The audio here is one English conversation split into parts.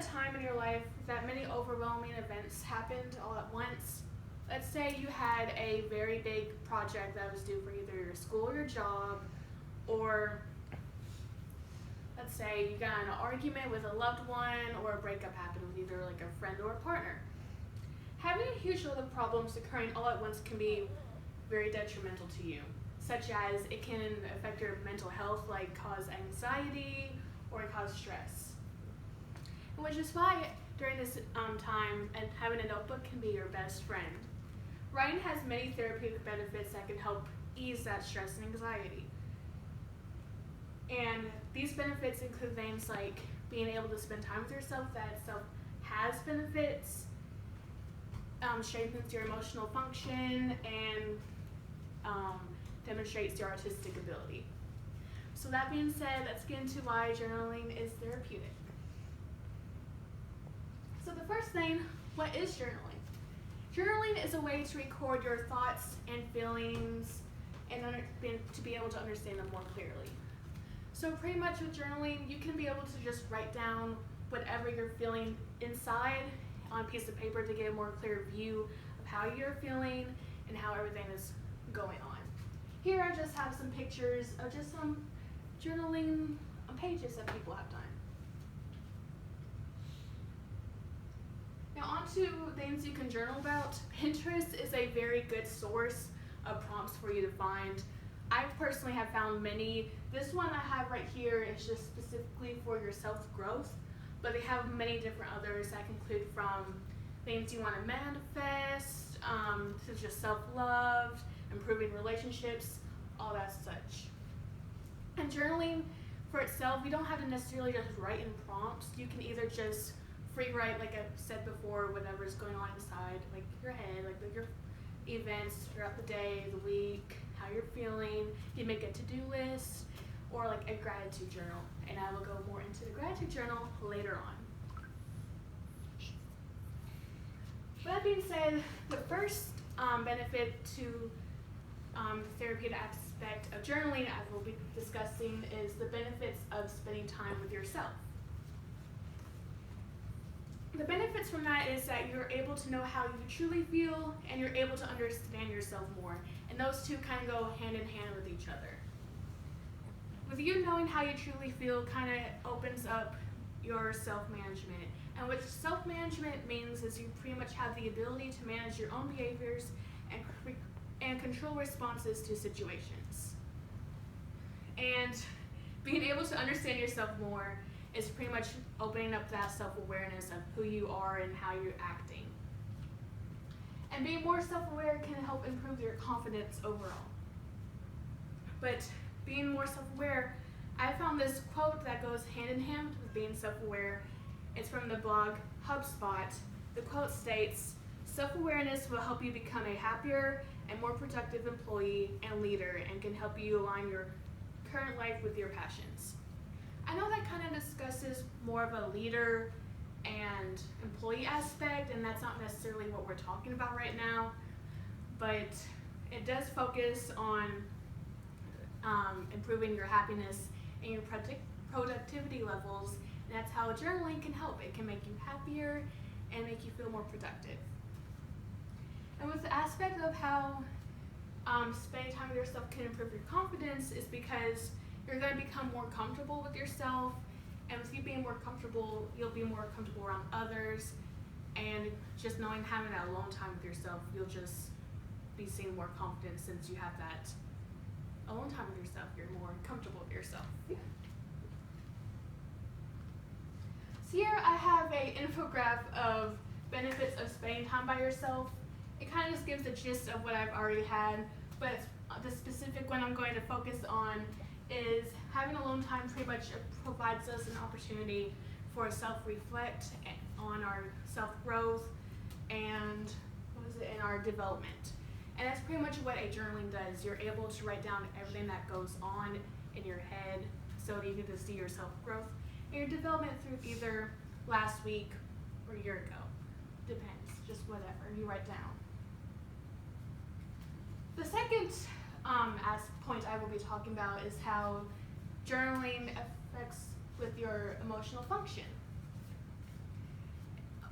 time in your life that many overwhelming events happened all at once. Let's say you had a very big project that was due for either your school or your job, or let's say you got in an argument with a loved one, or a breakup happened with either like a friend or a partner. Having a huge load of problems occurring all at once can be very detrimental to you, such as it can affect your mental health, like cause anxiety or cause stress. Which is why during this time, and having a notebook can be your best friend. Writing has many therapeutic benefits that can help ease that stress and anxiety. And these benefits include things like being able to spend time with yourself, that itself has benefits, strengthens your emotional function, and demonstrates your artistic ability. So that being said, let's get into why journaling is therapeutic. So the first thing, what is journaling? Journaling is a way to record your thoughts and feelings and to be able to understand them more clearly. So pretty much with journaling, you can be able to just write down whatever you're feeling inside on a piece of paper to get a more clear view of how you're feeling and how everything is going on. Here I just have some pictures of just some journaling pages that people have done. Now on to things you can journal about. Pinterest is a very good source of prompts for you to find. I personally have found many. This one I have right here is just specifically for your self-growth, but they have many different others that can include from things you want to manifest, such as self-love, improving relationships, all that such. And journaling for itself, you don't have to necessarily just write in prompts. You can either just free write, like I said before, whatever's going on inside, like your head, like your events throughout the day, the week, how you're feeling. You make a to-do list, or like a gratitude journal, and I will go more into the gratitude journal later on. With that being said, the first benefit to the therapeutic aspect of journaling, as we'll be discussing, is the benefits of spending time with yourself. The benefits from that is that you're able to know how you truly feel, and you're able to understand yourself more. And those two kind of go hand in hand with each other. With you knowing how you truly feel kind of opens up your self-management. And what self-management means is you pretty much have the ability to manage your own behaviors and control responses to situations. And being able to understand yourself more is pretty much opening up that self-awareness of who you are and how you're acting. And being more self-aware can help improve your confidence overall. But being more self-aware, I found this quote that goes hand in hand with being self-aware. It's from the blog HubSpot. The quote states, "Self-awareness will help you become a happier and more productive employee and leader, and can help you align your current life with your passions." I know that kind of discusses more of a leader and employee aspect, and that's not necessarily what we're talking about right now, but it does focus on improving your happiness and your productivity levels, and that's how journaling can help. It can make you happier and make you feel more productive. And with the aspect of how spending time with yourself can improve your confidence is because you're going to become more comfortable with yourself, and with you being more comfortable, you'll be more comfortable around others, and just knowing having that alone time with yourself, you'll just be seeing more confidence since you have that alone time with yourself. You're more comfortable with yourself. So here I have an infographic of benefits of spending time by yourself. It kind of just gives the gist of what I've already had, but the specific one I'm going to focus on is having alone time pretty much provides us an opportunity for a self-reflect on our self-growth and and our development. And that's pretty much what a journaling does. You're able to write down everything that goes on in your head so that you can see your self-growth and your development through either last week or a year ago. Depends, just whatever you write down. The second point I will be talking about is how journaling affects with your emotional function.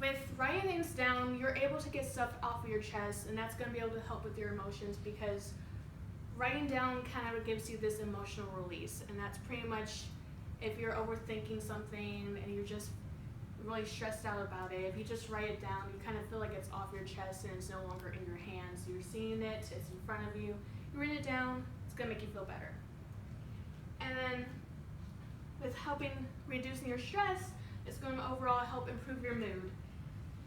With writing things down, you're able to get stuff off of your chest, and that's going to be able to help with your emotions because writing down kind of gives you this emotional release. And that's pretty much if you're overthinking something and you're just really stressed out about it, if you just write it down, you kind of feel like it's off your chest and it's no longer in your hands. You're seeing it, it's in front of you, you write it down, it's going to make you feel better. And then with helping reducing your stress, it's going to overall help improve your mood.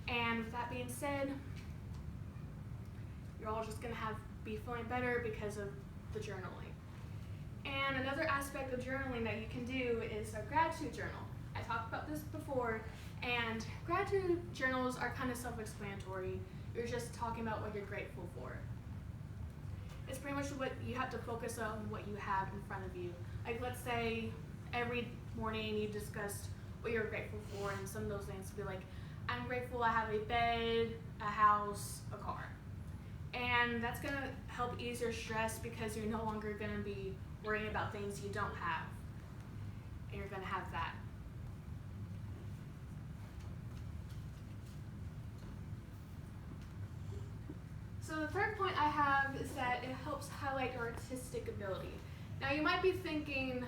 And with that being said, you're all just going to be feeling better because of the journaling. And another aspect of journaling that you can do is a gratitude journal. I talked about this before, and gratitude journals are kind of self-explanatory. You're just talking about what you're grateful for. It's pretty much what you have to focus on, what you have in front of you. Like let's say every morning you discussed what you're grateful for, and some of those things would be like, I'm grateful I have a bed, a house, a car. And that's going to help ease your stress because you're no longer going to be worrying about things you don't have. And you're going to have that. So the third point I have is that it helps highlight your artistic ability. Now you might be thinking,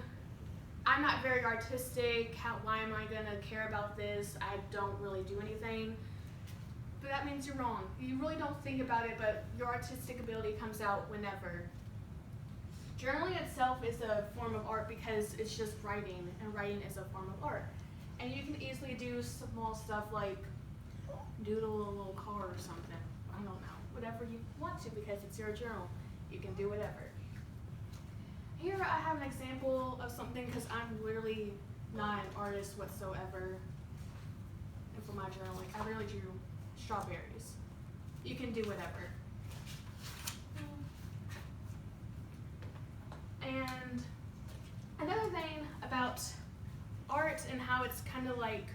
I'm not very artistic, why am I going to care about this? I don't really do anything. But that means you're wrong. You really don't think about it, but your artistic ability comes out whenever. Journaling itself is a form of art because it's just writing, and writing is a form of art. And you can easily do small stuff like doodle a little car or something. I don't know. Whatever you want to because it's your journal. You can do whatever. Here I have an example of something because I'm literally not an artist whatsoever. And for my journaling, I literally drew strawberries. You can do whatever. And another thing about art and how it's kind of like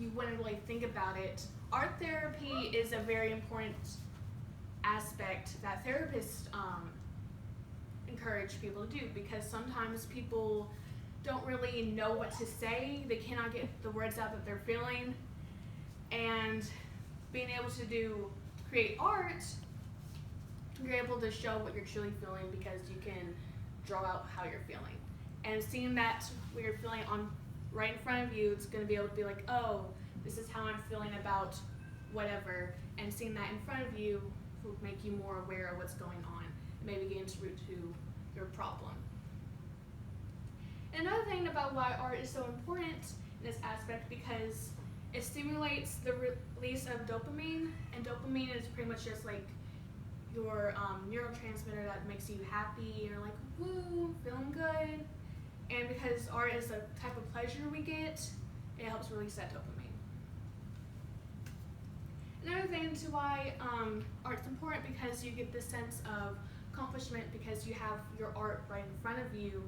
you wouldn't really think about it, art therapy is a very important aspect that therapists encourage people to do because sometimes people don't really know what to say. They cannot get the words out that they're feeling. And being able to create art, you're able to show what you're truly feeling because you can draw out how you're feeling. And seeing that what you're feeling right in front of you, it's going to be able to be like, oh, this is how I'm feeling about whatever. And seeing that in front of you will make you more aware of what's going on and maybe get into root to your problem. And another thing about why art is so important in this aspect because it stimulates the release of dopamine, and dopamine is pretty much just like your neurotransmitter that makes you happy. You're like, woo, feeling good. And because art is a type of pleasure we get, it helps release that dopamine. Another thing to why art's important because you get this sense of accomplishment because you have your art right in front of you.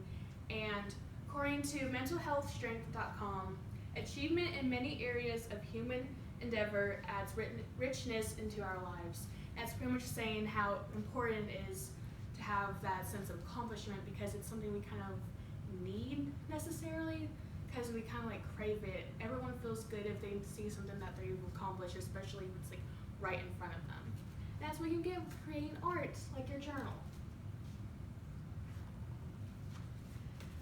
And according to mentalhealthstrength.com, achievement in many areas of human endeavor adds richness into our lives. That's pretty much saying how important it is to have that sense of accomplishment because it's something we kind of need necessarily because we kind of like crave it. Everyone feels good if they see something that they've accomplished, especially if it's like right in front of them. And that's what you get with creating art, like your journal.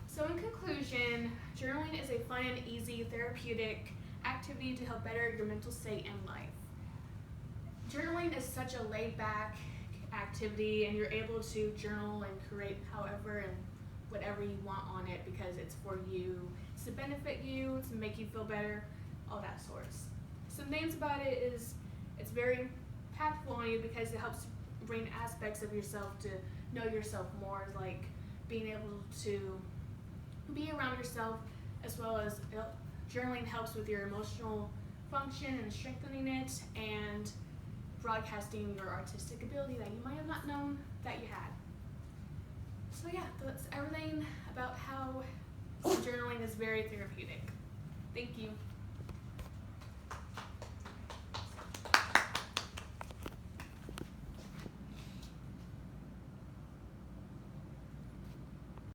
So in conclusion, journaling is a fun and easy therapeutic activity to help better your mental state and life. Journaling is such a laid-back activity and you're able to journal and create however and whatever you want on it because it's for you, it's to benefit you, to make you feel better, all that sorts. Some things about it is it's very impactful on you because it helps bring aspects of yourself to know yourself more, like being able to be around yourself, as well as journaling helps with your emotional function and strengthening it and broadcasting your artistic ability that you might have not known that you had. So yeah, that's everything about how journaling is very therapeutic. Thank you.